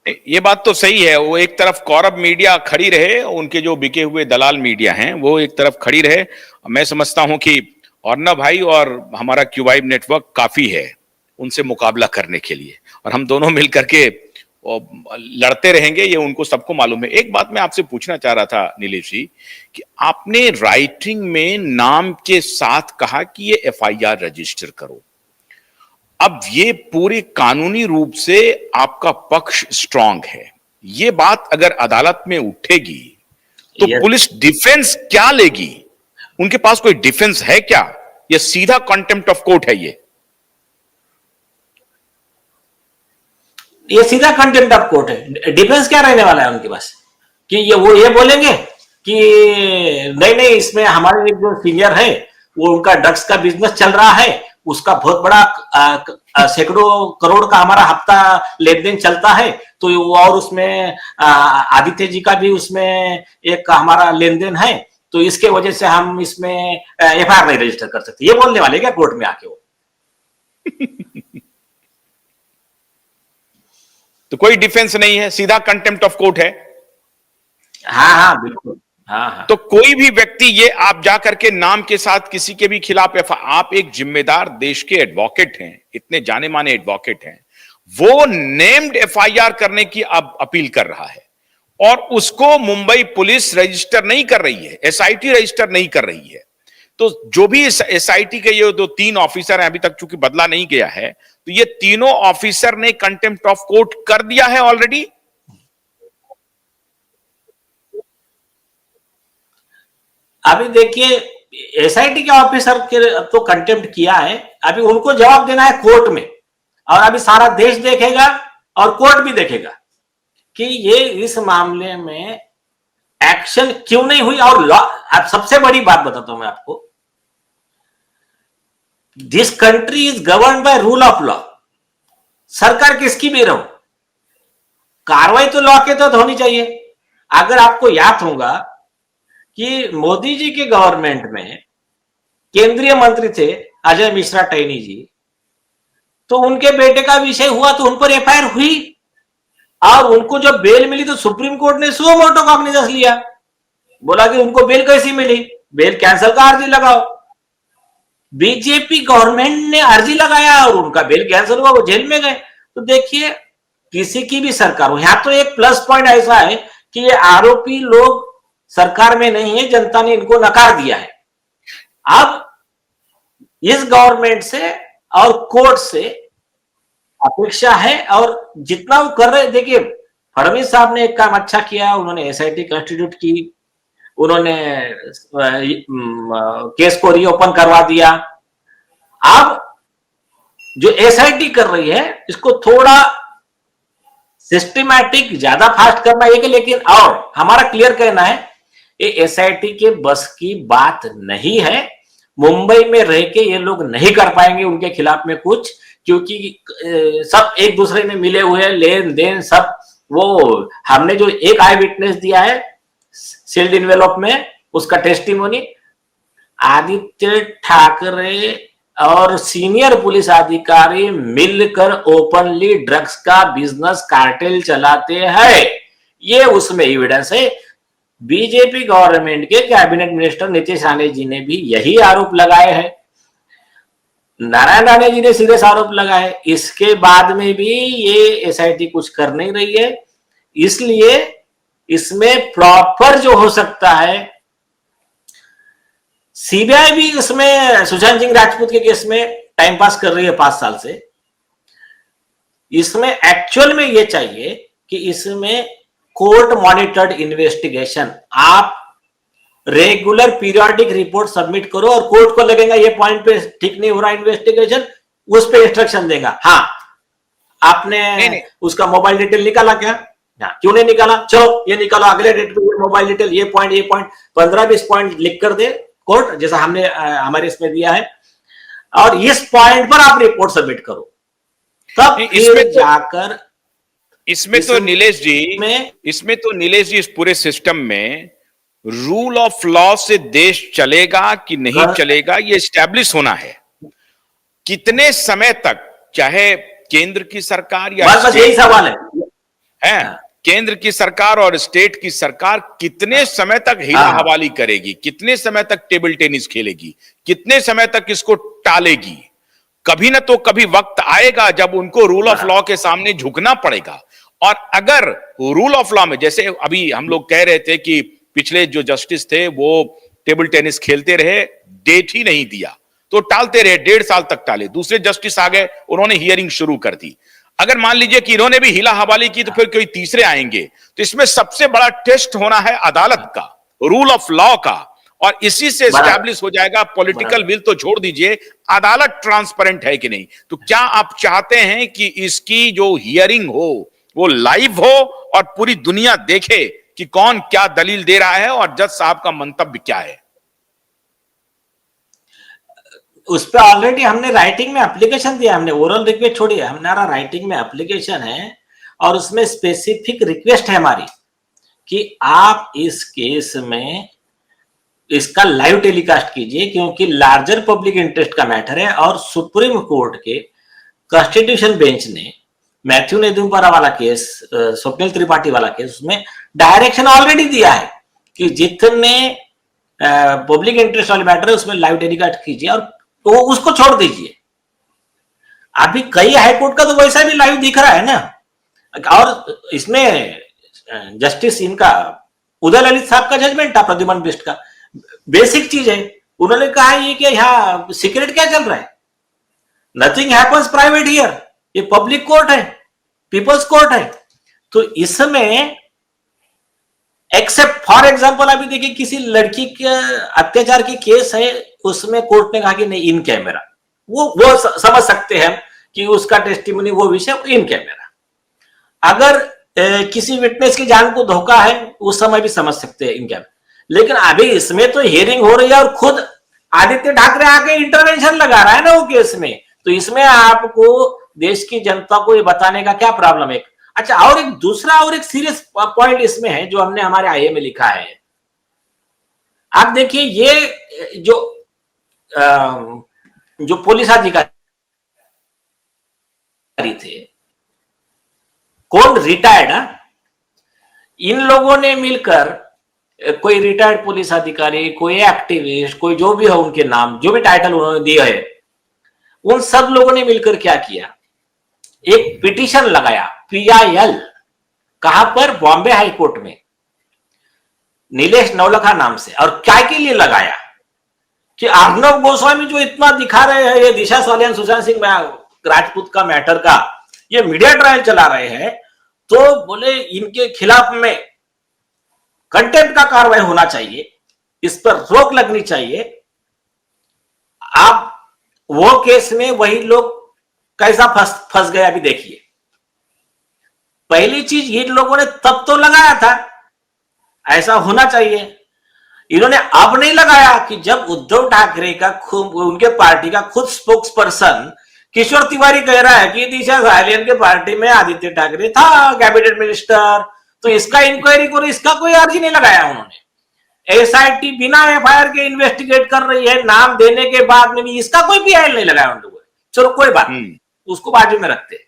ये बात तो सही है। वो एक तरफ कौरव मीडिया खड़ी रहे, उनके जो बिके हुए दलाल मीडिया हैं वो एक तरफ खड़ी रहे। मैं समझता हूं कि अर्नब भाई और हमारा क्यूबाइब नेटवर्क काफी है उनसे मुकाबला करने के लिए, और हम दोनों मिलकर के लड़ते रहेंगे, ये उनको सबको मालूम है। एक बात मैं आपसे पूछना चाह रहा था नीलेश जी, कि आपने राइटिंग में नाम के साथ कहा कि ये एफआईआर रजिस्टर करो। अब ये पूरी कानूनी रूप से आपका पक्ष स्ट्रांग है, ये बात अगर अदालत में उठेगी तो पुलिस डिफेंस क्या लेगी? उनके पास कोई डिफेंस है क्या? ये सीधा कंटेम्प्ट ऑफ कोर्ट है। ये सीधा कंटेम्प्ट ऑफ कोर्ट है। डिफेंस क्या रहने वाला है उनके पास? कि ये बोलेंगे कि नहीं नहीं, इसमें हमारे एक जो सीनियर है वो उनका ड्रग्स का बिजनेस चल रहा है, उसका बहुत बड़ा सैकड़ों करोड़ का हमारा हफ्ता लेन देन चलता है, तो और उसमें आदित्य जी का भी उसमें एक हमारा लेन देन है, तो इसके वजह से हम इसमें एफआईआर नहीं रजिस्टर कर सकते। ये बोलने वाले क्या कोर्ट में आके वो? तो कोई डिफेंस नहीं है, सीधा कंटेम्प्ट ऑफ कोर्ट है। हाँ हाँ बिल्कुल। हाँ हाँ। तो कोई भी व्यक्ति, ये आप जाकर के नाम के साथ किसी के भी खिलाफ आप एक जिम्मेदार देश के एडवोकेट हैं, इतने जाने माने एडवोकेट हैं, वो नेम्ड एफआईआर करने की अब अपील कर रहा है और उसको मुंबई पुलिस रजिस्टर नहीं कर रही है, एसआईटी रजिस्टर नहीं कर रही है। तो जो भी एसआईटी के ये 2-3 ऑफिसर हैं, अभी तक चूंकि बदला नहीं गया है, तो ये तीनों ऑफिसर ने कंटेम्प्ट ऑफ कोर्ट कर दिया है ऑलरेडी। अभी देखिए, एसआईटी के ऑफिसर के तो कंटेम्प्ट किया है, अभी उनको जवाब देना है कोर्ट में, और अभी सारा देश देखेगा और कोर्ट भी देखेगा कि ये इस मामले में एक्शन क्यों नहीं हुई। और लॉ, अब सबसे बड़ी बात बताता हूं मैं आपको, this country is govern by rule of law. सरकार किसकी भी रहो, कार्रवाई तो लॉ के तहत होनी चाहिए। अगर आपको याद होगा कि मोदी जी के गवर्नमेंट में केंद्रीय मंत्री थे अजय मिश्रा टैनी जी, तो उनके बेटे का विषय हुआ तो उन पर एफआईआर हुई, और उनको जब बेल मिली तो सुप्रीम कोर्ट ने सुओ मोटो कॉग्निजेंस लिया, बोला कि उनको बेल कैसी मिली, बेल कैंसिल का अर्जी लगाओ। बीजेपी गवर्नमेंट ने अर्जी लगाया और उनका बेल कैंसिल हुआ, वो जेल में गए। तो देखिए, किसी की भी सरकार हो, यहां तो एक प्लस पॉइंट ऐसा है कि ये आरोपी लोग सरकार में नहीं है, जनता ने इनको नकार दिया है। अब इस गवर्नमेंट से और कोर्ट से अपेक्षा है, और जितना वो कर रहे, देखिए फडणवीस साहब ने एक काम अच्छा किया, उन्होंने एसआईटी कंस्टिट्यूट की, उन्होंने केस को रीओपन करवा दिया। अब जो एसआईटी कर रही है इसको थोड़ा सिस्टमैटिक ज्यादा फास्ट करना है, लेकिन और हमारा क्लियर कहना है ये एसआईटी के बस की बात नहीं है। मुंबई में रह के ये लोग नहीं कर पाएंगे उनके खिलाफ में कुछ, क्योंकि सब एक दूसरे में मिले हुए हैं, लेन देन सब। वो हमने जो एक आई विटनेस दिया है सील्ड इन्वेलॉप में, उसका टेस्टिमोनी, आदित्य ठाकरे और सीनियर पुलिस अधिकारी मिलकर ओपनली ड्रग्स का बिजनेस कार्टेल चलाते हैं, ये उसमें एविडेंस है। बीजेपी गवर्नमेंट के कैबिनेट मिनिस्टर नीतीश राणे जी ने भी यही आरोप लगाए हैं, नारायण राणे जी ने सीरियस आरोप लगाए, इसके बाद में भी ये एसआईटी कुछ कर नहीं रही है। इसलिए इसमें प्रॉपर जो हो सकता है, सीबीआई भी इसमें सुशांत सिंह राजपूत के केस में टाइम पास कर रही है 5 साल से। इसमें एक्चुअल में ये चाहिए कि इसमें कोर्ट मॉनिटर्ड इन्वेस्टिगेशन, आप रेगुलर पीरियोडिक रिपोर्ट सबमिट करो और कोर्ट को लगेगा ये पॉइंट पे ठीक नहीं हो रहा इन्वेस्टिगेशन, उस पे इंस्ट्रक्शन देगा। हाँ, आपने नहीं। उसका मोबाइल डिटेल निकाला क्या? क्यों नहीं निकाला? चलो ये निकालो, अगले डेट पे मोबाइल डिटेल, ये पॉइंट 15-20 पॉइंट लिख कर दे कोर्ट, जैसा हमने हमारे इसमें दिया है, और इस पॉइंट पर आप रिपोर्ट सबमिट करो, तब इसमें जाकर इसमें तो नीलेश जी इस पूरे सिस्टम में रूल ऑफ लॉ से देश चलेगा कि नहीं चलेगा, ये एस्टैब्लिश होना है। कितने समय तक, चाहे केंद्र की सरकार या बस यही सवाल है, है। केंद्र की सरकार और स्टेट की सरकार कितने समय तक हिला हवाली करेगी, कितने समय तक टेबल टेनिस खेलेगी, कितने समय तक इसको टालेगी? कभी ना तो कभी वक्त आएगा जब उनको रूल ऑफ लॉ के सामने झुकना पड़ेगा। और अगर रूल ऑफ लॉ में, जैसे अभी हम लोग कह रहे थे कि पिछले जो जस्टिस थे वो टेबल टेनिस खेलते रहे, डेट ही नहीं दिया तो टालते रहे, 1.5 साल तक टाले। दूसरे जस्टिस आ गए, उन्होंने हियरिंग शुरू कर दी। अगर मान लीजिए कि इन्होंने भी हिला हवाली की तो फिर कोई तीसरे आएंगे। तो इसमें सबसे बड़ा टेस्ट होना है अदालत का, रूल ऑफ लॉ का, और इसी से एस्टैब्लिश हो जाएगा। पॉलिटिकल विल तो छोड़ दीजिए, अदालत ट्रांसपेरेंट है कि नहीं। तो क्या आप चाहते हैं कि इसकी जो हियरिंग हो वो लाइव हो और पूरी दुनिया देखे कि कौन क्या दलील दे रहा है और जज साहब का मंतव्य क्या है? उस पर ऑलरेडी हमने राइटिंग में एप्लीकेशन दिया, हमने ओरल रिक्वेस्ट छोड़ी है, हमारा राइटिंग में एप्लीकेशन है और उसमें स्पेसिफिक रिक्वेस्ट है हमारी कि आप इस केस में इसका लाइव टेलीकास्ट कीजिए, क्योंकि लार्जर पब्लिक इंटरेस्ट का मैटर है। और सुप्रीम कोर्ट के कॉन्स्टिट्यूशन बेंच ने मैथ्यू नेदुम्पारा वाला केस, स्वप्निल त्रिपाठी वाला केस, उसमें डायरेक्शन ऑलरेडी दिया है कि जितने पब्लिक इंटरेस्ट वाले मैटर है उसमें लाइव टेलीकास्ट कीजिए और तो उसको छोड़ दीजिए। अभी कई हाईकोर्ट का तो वैसा भी लाइव दिख रहा है ना। और इसमें जस्टिस इनका उदय ललित साहब का जजमेंट था, प्रद्युमन बिष्ट का। बेसिक चीज है, उन्होंने कहा ये कि यहाँ सीक्रेट क्या चल रहा है, नथिंग हैपेंस प्राइवेट हियर, ये पब्लिक कोर्ट है, पीपल्स कोर्ट है। तो इसमें एक्सेप्ट फॉर एग्जांपल अभी देखिए किसी लड़की के अत्याचार की केस है, उसमें कोर्ट ने कहा कि नहीं इन कैमरा, वो समझ सकते हैं कि उसका टेस्टिमनी वो विषय इन कैमरा। अगर किसी विटनेस की जान को धोखा है उस समय भी समझ सकते हैं इन कैमरा। लेकिन अभी इसमें तो हियरिंग हो रही है और खुद आदित्य ठाकरे आके इंटरवेंशन लगा रहा है ना वो केस में। तो इसमें आपको देश की जनता को ये बताने का क्या प्रॉब्लम है? अच्छा, और एक दूसरा और एक सीरियस पॉइंट इसमें है जो हमने हमारे आईए में लिखा है। आप देखिए ये जो पुलिस अधिकारी थे, कौन रिटायर्ड, इन लोगों ने मिलकर, कोई रिटायर्ड पुलिस अधिकारी, कोई एक्टिविस्ट, कोई जो भी हो, उनके नाम जो भी टाइटल उन्होंने दिए है, उन सब लोगों ने मिलकर क्या किया, एक पिटीशन लगाया PIL, कहां पर, बॉम्बे हाई कोर्ट में, नीलेश नवलखा नाम से। और क्या के लिए लगाया कि अर्नब गोस्वामी जो इतना दिखा रहे हैं ये दिशा सालियान सुशांत सिंह राजपूत का मैटर का, ये मीडिया ट्रायल चला रहे हैं, तो बोले इनके खिलाफ में कंटेम्प्ट का कार्रवाई होना चाहिए, इस पर रोक लगनी चाहिए। आप वो केस में वही लोग कैसा फंस गए अभी देखिए। पहली चीज इन लोगों ने तब तो लगाया था, ऐसा होना चाहिए। इन्होंने अब नहीं लगाया कि जब उद्धव ठाकरे का खुद, उनके पार्टी का खुद स्पोक्स पर्सन किशोर तिवारी कह रहा है कि दिशा सालियन के पार्टी में आदित्य ठाकरे था कैबिनेट मिनिस्टर, तो इसका इंक्वायरी करो, इसका कोई अर्जी नहीं लगाया उन्होंने। SIT बिना FIR के इन्वेस्टिगेट कर रही है, नाम देने के बाद में भी इसका कोई PIL नहीं लगाया उन लोगों ने। चलो कोई बात नहीं, उसको बाजू में रखते हैं।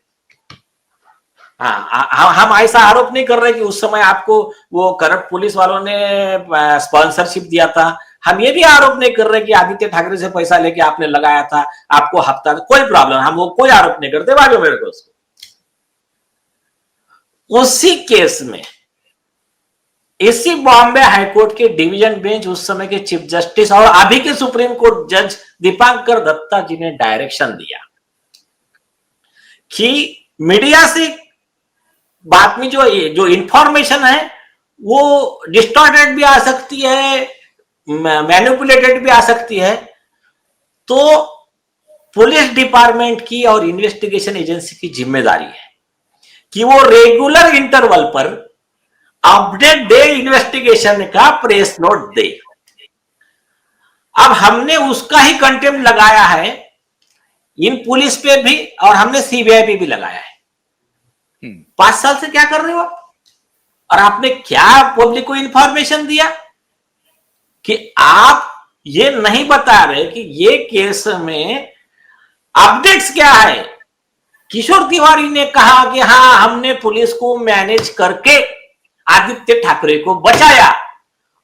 हाँ, हम ऐसा आरोप नहीं कर रहे कि उस समय आपको वो करप्ट पुलिस वालों ने स्पॉन्सरशिप दिया था। हम ये भी आरोप नहीं कर रहे कि आदित्य ठाकरे से पैसा लेके आपने लगाया था, आपको हफ्ता, कोई प्रॉब्लम, हम वो कोई आरोप नहीं करते, बाजू में रखो उसको। उसी केस में इसी बॉम्बे हाईकोर्ट के डिवीजन बेंच, उस समय के चीफ जस्टिस और अभी के सुप्रीम कोर्ट जज दीपांकर दत्ता जी ने डायरेक्शन दिया कि मीडिया से बात में जो इंफॉर्मेशन है वो डिस्टॉर्टेड भी आ सकती है, मैनिपुलेटेड भी आ सकती है। तो पुलिस डिपार्टमेंट की और इन्वेस्टिगेशन एजेंसी की जिम्मेदारी है कि वो रेगुलर इंटरवल पर अपडेट दे, इन्वेस्टिगेशन का प्रेस नोट दे। अब हमने उसका ही कंटेम्प्ट लगाया है इन पुलिस पे भी और हमने CBI पे भी लगाया है। 5 साल से क्या कर रहे हो आप? और आपने क्या पब्लिक को इंफॉर्मेशन दिया कि आप ये नहीं बता रहे कि ये केस में अपडेट्स क्या है, किशोर तिवारी ने कहा कि हाँ हमने पुलिस को मैनेज करके आदित्य ठाकरे को बचाया।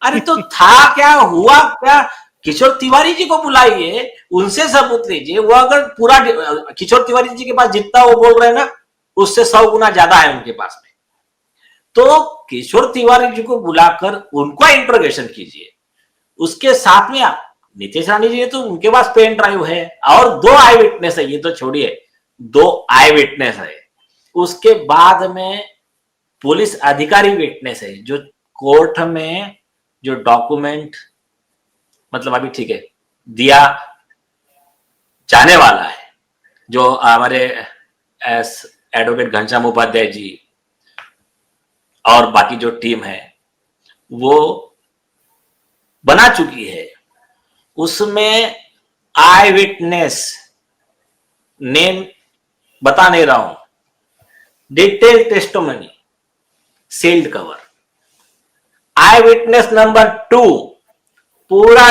अरे तो था क्या, हुआ क्या? किशोर तिवारी जी को बुलाइए, उनसे सबूत लीजिए। वो अगर पूरा किशोर तिवारी जी के पास जितना वो बोल रहे हैं ना, उससे 100 गुना ज्यादा है उनके पास में। तो किशोर तिवारी जी को बुलाकर उनको इंट्रोगेशन कीजिए। उसके साथ में आप नीतीश रानी जी, तो उनके पास पेन ड्राइव है और 2 आई विटनेस है, ये तो छोड़िए, 2 आई विटनेस है। उसके बाद में पुलिस अधिकारी विटनेस है, जो कोर्ट में जो डॉक्यूमेंट मतलब अभी ठीक है दिया जाने वाला है, जो हमारे एडवोकेट घनश्याम उपाध्याय जी और बाकी जो टीम है वो बना चुकी है, उसमें आई विटनेस नेम बता नहीं रहा हूं, डिटेल टेस्टिमनी, सील्ड कवर। आई विटनेस नंबर 2 पूरा